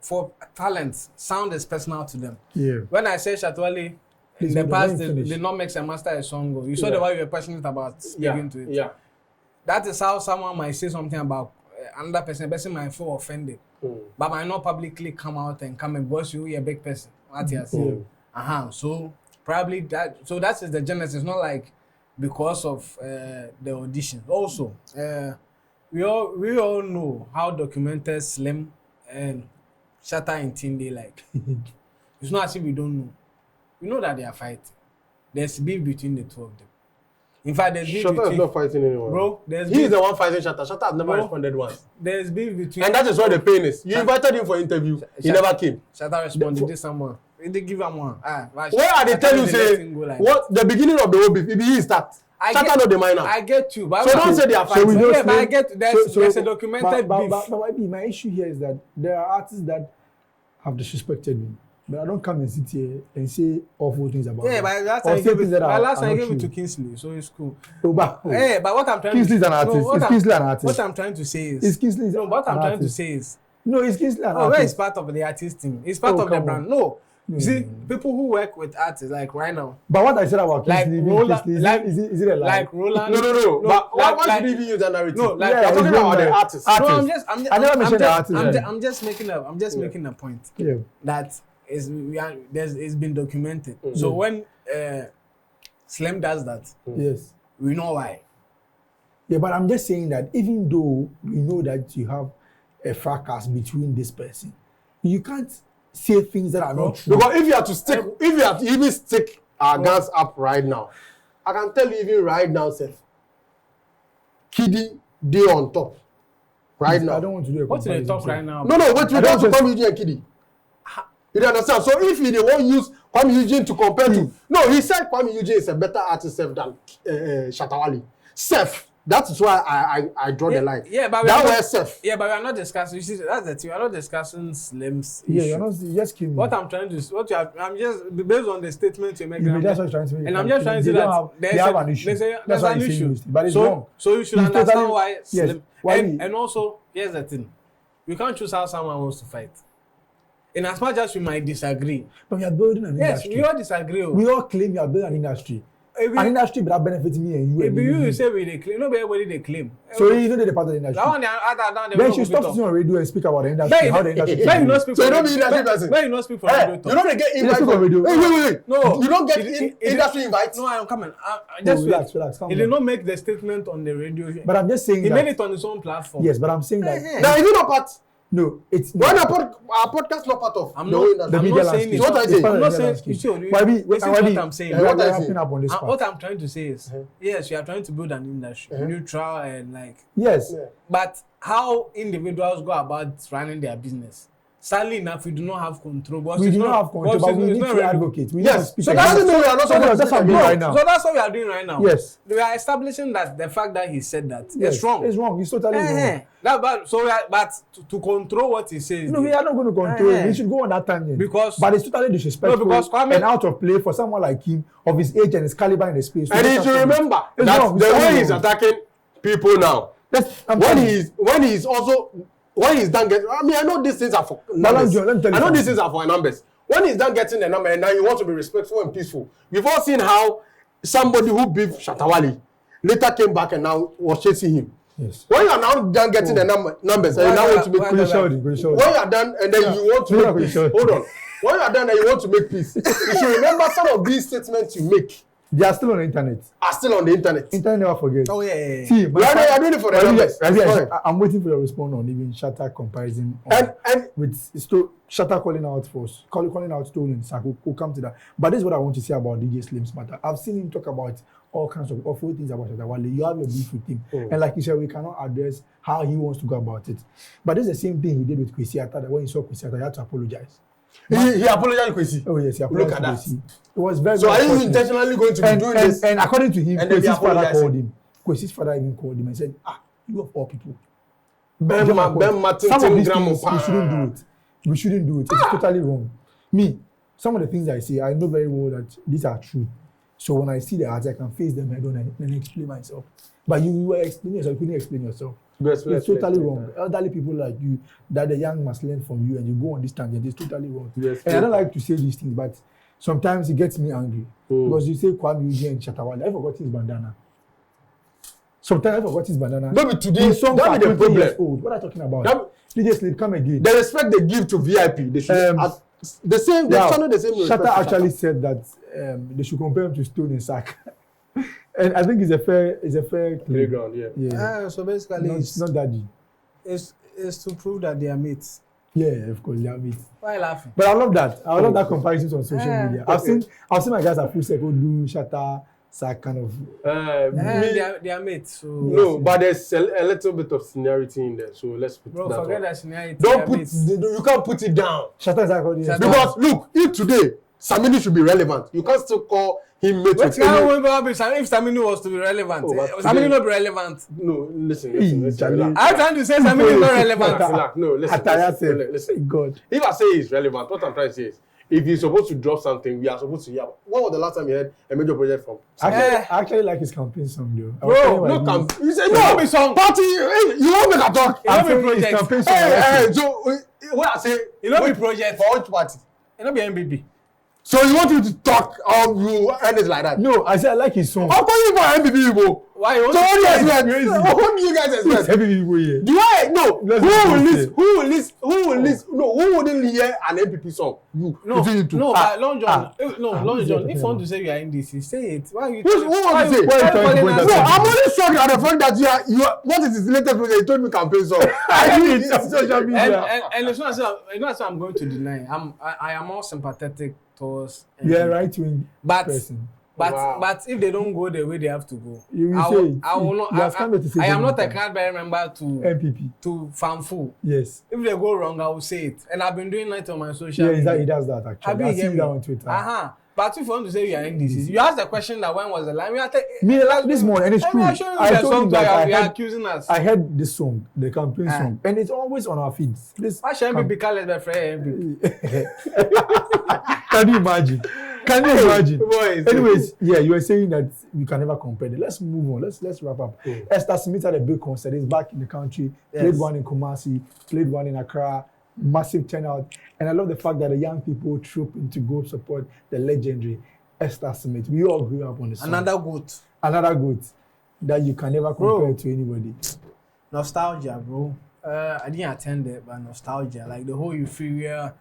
for talents, sound is personal to them. Yeah. When I say Shatta Wale, in the past, they not make a master a song go. You saw the way you were passionate about speaking to it. Yeah. That is how someone might say something about another person. The person might feel offended, but might not publicly come out and come and boss you. You're a big person. What you say? So probably that. So that is the genesis. Not like because of the audition. Also, we all know how documented Slim and Shatta and Tinde like. It's not as if we don't know. We know that they are fighting. There's beef between the two of them. In fact, there's beef between... Shatta is not fighting anyone. Bro, he is the one fighting Shatta. Shatta has never responded once. There's beef between... And that is what the pain is. You invited him for interview. He never came. Shatta responded to someone. They give him one. Where are they telling you say... What the beginning of the whole beef? If he start. Shatta not the minor. I get you. But so don't say they are fighting. Yeah, but I get... There's a documented beef. But my issue here is that there are artists that have disrespected me. But I don't come and sit here and say awful things about them. But last time I gave it to Kingsley, so it's cool. But what I'm trying Kingsley's an artist. It's Kingsley an artist. What I'm trying to say is... It's Kingsley what I'm trying to say is... No, it's Kingsley an artist. Where is part of the artist team? It's part of the brand. No. You see, people who work with artists, like right now... But what I said about Kingsley, is it a lie? Like Roland... No. But why should even use that narrative? No, like I'm talking about the artists. I never mentioned the artists. I'm just making a point. Yeah. That it's been documented. So when Slim does that, yes, we know why. Yeah, but I'm just saying that even though we know that you have a fracas between this person, you can't say things that are not true. Because if you have to even stick our guns up right now, I can tell you even right now, Seth, Kidi they on top right now. I don't want to do a what's in the top right now? No, wait, we don't to come Eugene and Kidi. You understand? So if they won't use Kwame Eugene to compare to... No, he said Kwame Eugene is a better artist than Shatta Wale. Seth. That is why I draw the line. Yeah, but Seth. Yeah, but we are not discussing... You see, that's the thing. We are not discussing Slim's issue. Yeah, you're not... Just kill me. What I'm trying to... I'm just... Based on the statement you make... That's what you're trying to make. And I'm just trying to say that... They have an issue. There's an issue. But it's wrong. So you should understand why Slim... Yes. And also, here's the thing. You can't choose how someone wants to fight. In as much as we might disagree. But we are building an industry. Yes, we all disagree. We all claim we are building an industry. an industry that benefits me and you. If you say we they claim, not everybody they claim. So you know the part of the industry. That one, other then you stop sitting on radio and speak about the industry. How the industry. When you not speak. So you don't be industry person. When you not speak for radio. You don't get invite for radio. Wait. No, you don't get industry invite. No, I'm coming. Just relax. He did not make the statement on the radio. But I'm just saying he made it on his own platform. Yes, but I'm saying that. Now is it not part? No, it's why our podcast not part of I'm not saying it. What I say? I'm not saying you see what I'm saying. What I'm trying to say is yes, you are trying to build an industry, neutral and like yes. But how individuals go about running their business? Sadly enough, we do not have control. We do not have control, but we need to advocate. Yes, so that's what we are not that's what we are right now. So that's what we are doing right now. Yes, we are establishing that the fact that he said that is wrong. It's wrong. It's totally wrong. But to control what he says. No, we are not going to control it. We should go on that tangent. But it's totally disrespectful and out of play for someone like him of his age and his caliber in the space. And he should remember that the way he's attacking people now, when he's done getting, I know these things are for numbers. I know these things are for numbers. When he's done getting the number and now you want to be respectful and peaceful, we've all seen how somebody who beat Shatta Wale later came back and now was chasing him. Yes. When you are now done getting the numbers and you now want to make peace, when you are done and then you want to make peace, hold on. When you are done and you want to make peace, you should remember some of these statements you make. They are still on the internet. Internet never forgets. Oh yeah. See, you are doing it for the numbers. I'm waiting for your response on even Shatta comparison with Shatta calling out Stone and Sako. We'll come to that. But this is what I want to say about DJ Slim's matter. I've seen him talk about all kinds of awful things about Shatta Wale. You have your beef with him, and like you said, we cannot address how he wants to go about it. But this is the same thing he did with Kwesi Arthur. When he saw Kwesi Arthur, he had to apologize. He apologized to Kwesi. Oh yes, he apologized to Kwesi. It was very. So are you intentionally going to be doing this? And according to him, Kwesi's father called him. Kwesi's father even called him and said, you of all people. Some of these things, we shouldn't do it. We shouldn't do it. It's totally wrong. Some of the things I say, I know very well that these are true. So when I see the ads, I can face them head on and explain myself. But you were explaining yourself, you couldn't explain yourself. It's totally wrong. Elderly people like you, that the young must learn from you, and you go on this tangent. It's totally wrong. And I don't like to say these things, but sometimes it gets me angry because you say Kwame Uji and Shatta Wale. I forgot his bandana. Sometimes I forgot his bandana. Maybe today, his songs are 20 problem. years old. What are you talking about? DJ Slip, come again. The respect they give to VIP, they should the same. They channel the same respect. Shatta actually said that they should compare him to Stone and Sack. And I think it's a fair playground, yeah. So basically, it's not that deep. It's to prove that they are mates. Yeah, of course, they are mates. Why laughing? But I love that. I love that comparison on social media. I've seen my guys at full circle do Shatta, Sack kind of. They are mates. So no, but there's a little bit of seniority in there. So let's put that. Forget that seniority. You can't put it down. Shatta Sack. Because look, if today Samini should be relevant, you can't still call him mate with if Samini was to be relevant, Samini not be relevant. No, listen. I'm trying to say Samini is not relevant. No, listen. God. If I say he's relevant, what I'm trying to say is, if he's supposed to drop something, we are supposed to hear. When was the last time you heard a major project from? I actually like his campaign song though. Bro, no campaign. You say no song. Party. You won't make a talk. I'm saying his campaign song. So what I say? You know, be project for which party? You know, be MBB. So you want him to talk you end it like that? No, I said I like his song. I'm calling for MBB Igbo. Why? So what do you expect? What do you guys expect? MBB Igbo here. Do I? No. Who will listen? No, who wouldn't hear an MPP song? You. But Long John. Long John. If you want to say you are in this, say it. Why are you? Who want to say? No, I'm only shocked at the fact that you are. What is his latest project? You told me campaign song. I did it on social media. And it's not so I'm going to deny. I am more sympathetic towards. Yeah, right wing person. But if they don't go the way they have to go, I will not. I am not a card bearer member to MPP to Fanfu. Yes. If they go wrong, I will say it, and I've been doing that on my social media. Yeah, he does that actually. I see that on Twitter. But if you want to say you are in this, you ask the question that when was the line? This morning, and it's true. I told him that you are accusing us. I heard this song, the campaign song, and it's always on our feeds. Why should MPP call it my friend? Can you imagine? Anyways, yeah, you were saying that we can never compare them. Let's move on. Let's wrap up. Esther Smith had a big concert. He's back in the country. Played one in Kumasi. Played one in Accra. Massive turnout. And I love the fact that the young people troop in to go support the legendary. Esther Smith. We all grew up on the song. Another goat that you can never compare to anybody. Nostalgia, bro. I didn't attend it, but nostalgia, like the whole euphoria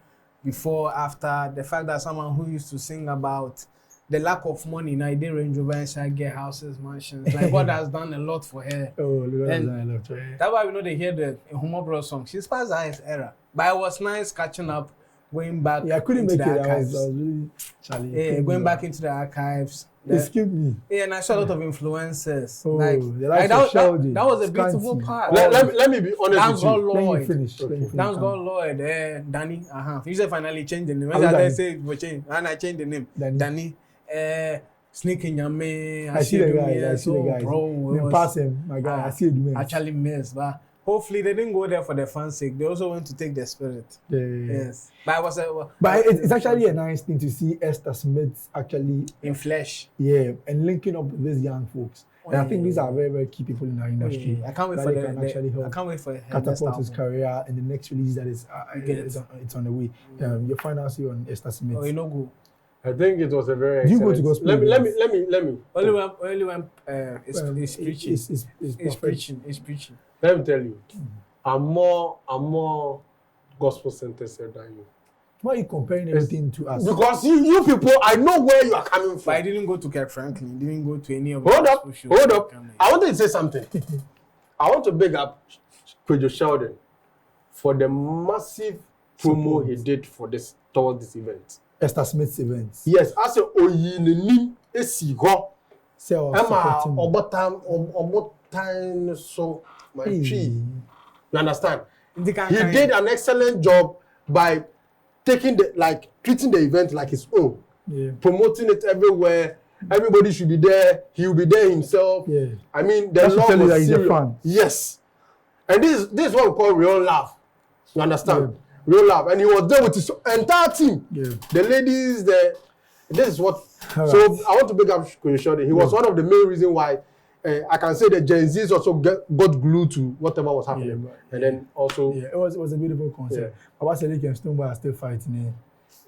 before, after, the fact that someone who used to sing about the lack of money now, they Range Rover and shall get houses, mansions. Like God has done a lot for her. Oh, God has done a lot for her. That's why we know they hear the Homo Bros song. She's past the highest era, but it was nice catching up, going back. Yeah, I couldn't into make the it. archives. I was really challenged. Yeah, going back into the archives. Excuse me. Yeah, and I saw a lot of influencers. Oh, that was a beautiful part. Let me be honest with you. Let me finish. Thanks God Lloyd. Danny. You said finally change the name. I say we change, and I changed the name. Danny. Sneaking Yame. I see the guy. Bro, pass him, my guy. I see it. Actually missed, but hopefully they didn't go there for the fun sake. They also went to take the spirit. Yeah. Yes. But it's actually a nice thing to see Esther Smith actually in flesh. Yeah, and linking up with these young folks. And I think these are very, very key people in our industry. Yeah. I can't wait for catapult his career and the next release that is it's on the way. Your final say on Esther Smith. Oh, you know go. I think it was a very. Do you go to gospel? Let me. Only when it's preaching. It's preaching. Let me tell you, I'm more gospel centered than you. Why are you comparing everything to us? Because you people, I know where you are coming from. But I didn't go to Kirk Franklin. Didn't go to any of the gospel shows. Hold up. I wanted to say something. I want to big up Kwejo Sheldon for the massive promo he did towards this event. Esther Smith's event. Yes, I said Oyinini Esigo. Emma Obotan so my tree. You understand? He did an excellent job by treating the event like his own. Yeah. Promoting it everywhere. Everybody should be there. He will be there himself. Yeah. I mean, the love was serious. He's a fan. Yes. And this is what we call real love. You understand? Yeah. Real love. And he was there with his entire team. Yeah. The ladies, this is what. All so right. I want to big up Shodi. He was one of the main reasons why I can say the Gen Zs also got glued to whatever was happening. And then also. Yeah, it was a beautiful concept. Baba Seleke and Stonebwoy are still fighting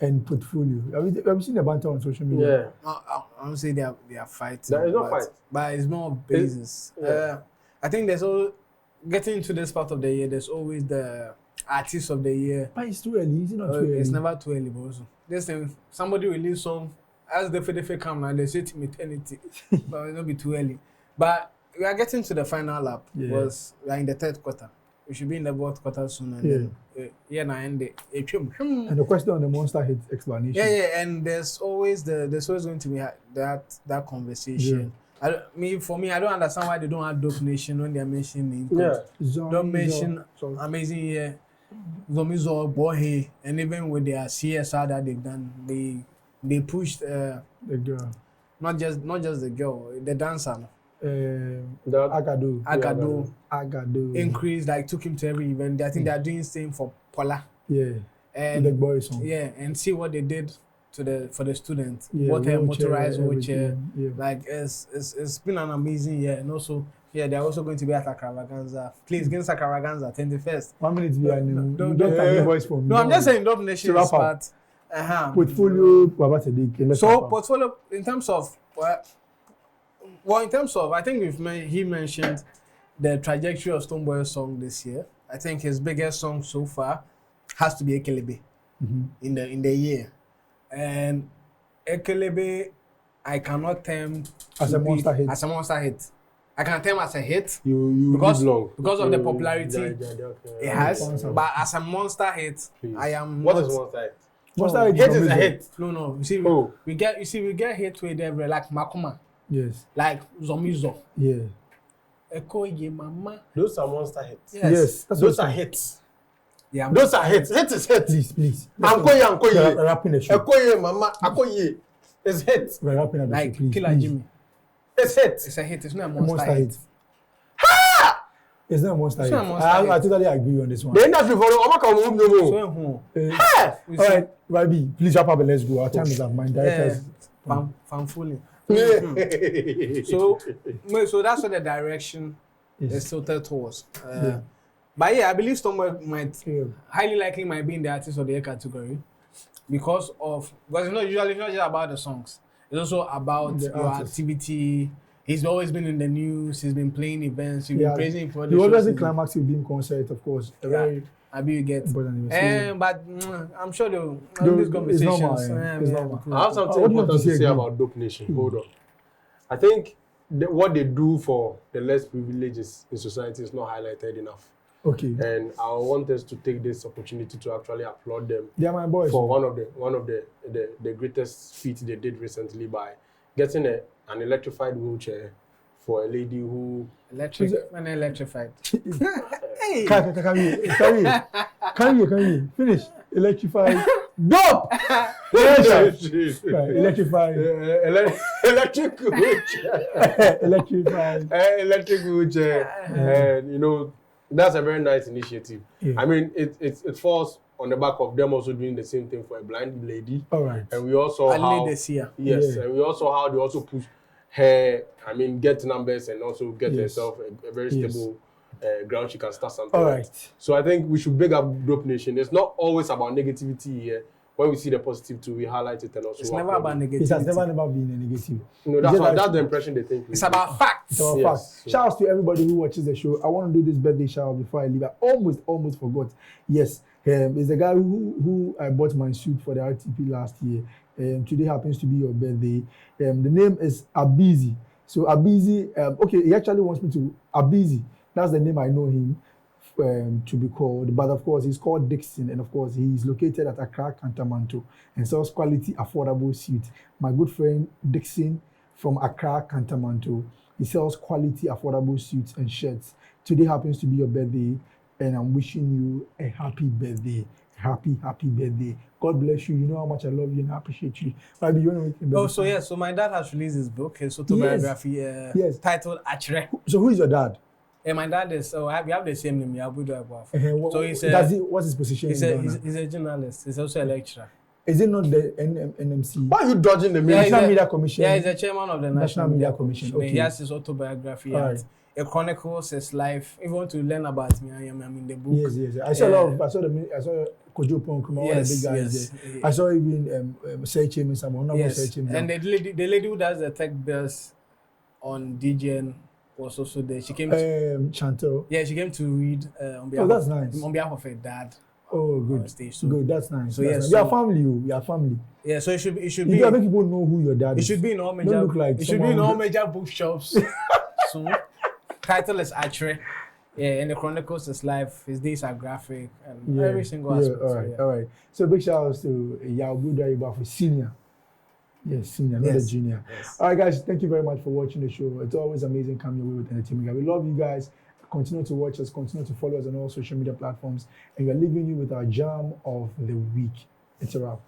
and portfolio. Have you seen the banter on social media? Yeah. I don't say they are fighting. There is no fight. But it's more basis. I think there's all getting into this part of the year, there's always the artist of the year. But it's too early, is it not too early? It's never too early, but also. This thing, somebody release song, as the Fedefe come now, they say to me eternity. But it'll not be too early. But we are getting to the final lap. We are in the third quarter. We should be in the fourth quarter soon. And then, and the question on the monster hit explanation. Yeah, and there's always going to be that conversation. For me, I don't understand why they don't have Dope Nation when they're mentioning input. Don't mention Amazing Year, Zomizo, Bohe, and even with their CSR that they've done, they pushed the girl. Not just the girl, the dancer. Agado increased, took him to every event. I think they are doing the same for Paula. Yeah. And the boys song. Yeah, and see what they did for the students. What a motorized wheelchair. It's been an amazing year. And also, they're also going to be at Extravaganza. Please give us Extravaganza 21st. 1 minute behind. Don't have the voice for me. No, I'm just saying Dope Nation is part. Portfolio, Baba Sadiq. So portfolio in terms of I think he mentioned the trajectory of Stonebwoy's song this year. I think his biggest song so far has to be Ekelebe in the year. And Ekelebe, I cannot term as a monster hit. I can term as a hit because of the popularity it has. But as a monster hit, I am. What is monster hit? Monster hit is a hit. No. You see, we get hit with them like Makuma. Yes. Like Zomizo. Yeah. Eko ye mama. Those are monster hits. Yes. Those are hits. Yeah. Those are hits. Hit is hit. Please. Ankoye. Rapping the show. Eko ye mama. Akoye. It's hit. We're rapping like please. Killer Jimmy. It's hit. It's a hit. It's not a monster hit. Ha! It's not a monster hit. I totally agree on this one. The industry for so all right, Rabi, please wrap up and let's go. Our time is up. My directors. Fanfully. So that's what the direction is tilted towards. But I believe Stonebwoy highly likely might be in the artist of the year category because it's not just about the songs. It's also about your activity. He's always been in the news. He's been playing events. You've been praising him for the shows. He always in climax with being concert, of course. Very you get. But I'm sure they'll these conversations. It's normal. I have something important to say about Dope Nation. Hold on. I think what they do for the less privileged in society is not highlighted enough. Okay. And I want us to take this opportunity to actually applaud them. They are my boys. For one of the greatest feats they did recently by getting an electrified wheelchair for a lady who electrified. Hey. Can you finish? Electrified. Dope. Electrified. Electric wheelchair. Electrified. Electric wheelchair. And that's a very nice initiative. Yeah. I mean, it falls on the back of them also doing the same thing for a blind lady. All right. And we also and we also how they also push her. I mean, get numbers and also get herself a very stable ground she can start something. All right. So I think we should big up Dope Nation. It's not always about negativity here. When we see the positive too, we highlight it and also. It's never about negativity. It has never been a negative. No, that's the impression they think. It's about facts. It's about facts. Shout out to everybody who watches the show. I want to do this birthday shout out before I leave. I almost forgot. Yes, it's the guy who I bought my suit for the RTP last year. Today happens to be your birthday. The name is Abizi. So Abizi, he actually wants me to Abizi. That's the name I know him to be called, but of course he's called Dixon, and of course he's located at Accra, Cantamanto, and sells quality, affordable suits. My good friend Dixon from Accra, Cantamanto, he sells quality, affordable suits and shirts. Today happens to be your birthday, and I'm wishing you a happy birthday. Happy birthday. God bless you. You know how much I love you and I appreciate you. Maybe you want to so my dad has released his book, his autobiography, titled Achre. So who is your dad? My dad is, we have the same name, So he's what's his position? He's a journalist. He's also a lecturer. Is it not the NMC? Why are you dodging the National Media Commission? Yeah, he's the chairman of the National Media Commission. Okay. He has his autobiography out. It chronicles his life. If you want to learn about me, I'm in the book. Yes. I saw Kojo Ponkum, all the big guys there. I saw even Seychim and someone. And the lady who does the tech bells on DJN was also there. She came to Chantel. Yeah, she came to read on behalf of her dad. Oh, good. Good, that's nice. So yes, we are family. We are family. Yeah, so it should be. You gotta make people know who your dad is. It should be in all major. It should be in all major bookshops. So, title is Achre. Yeah, and it chronicles his life. His days are graphic and every single aspect. All right. So big shout outs to Yaobu Dariba for senior. Yes, senior, not a junior. Yes. All right, guys, thank you very much for watching the show. It's always amazing coming your way with entertainment. We love you guys. Continue to watch us, continue to follow us on all social media platforms, and we are leaving you with our jam of the week. It's a wrap.